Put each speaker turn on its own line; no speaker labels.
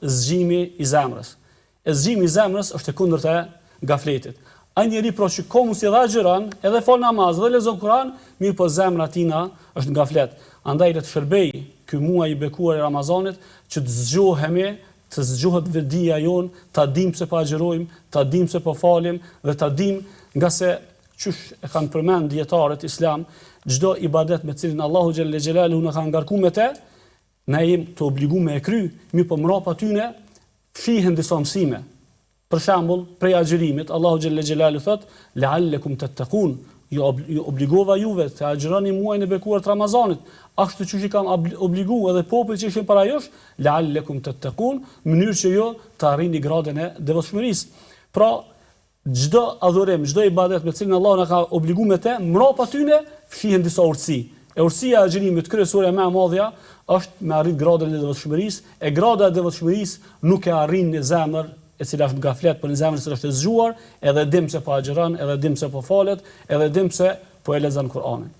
zgjimi i zemrës. E zgjimi i zemrës është e kundërta e gafletit. Ai njeri pra që komu si dha xhiran, edhe fal namaz dhe lexon Kur'an, mirë po zemra tina është gaflet. Andaj le të shërbej ky muaj i bekuar i Ramazanit që të zgjohemi, të zgjohet vetdia jon, ta dim pse po agjërojmë, ta dim pse po falim dhe ta dim nga se qysh e kanë përmend dietarët islam, çdo ibadet me cilin Allahu xhelle xhelalu na ka ngarkuar me të, na jemi të obliguar me e kry, mirë po mbrapa tyne fihen disa mësime. Për shembull, prej agjërimit, Allahu xhelle xhelalu thot: "La'allakum tattaqun", ju obligova juve të agjëroni muajin e bekuar të Ramazanit, ashtu siç i kam obliguar edhe popujt që ishin para jush, la'allakum tattaqun, në mënyrë që ju të arrini gradën e devotshmërisë. Pra, çdo adhurim, çdo ibadet me cilin Allahu na ka obliguar me të, mbrapa tyne fihen disa urtësi. E urtësia e agjërimit kryesore më e madhja është me arrit gradën e devotshmërisë, e grada e devotshmërisë nuk e arrin në zemër e cila është gaflet, por në zemrën që është e zgjuar, edhe dim se po agjëron, edhe dim se po falet, edhe dim se po e lexon Kur'anin.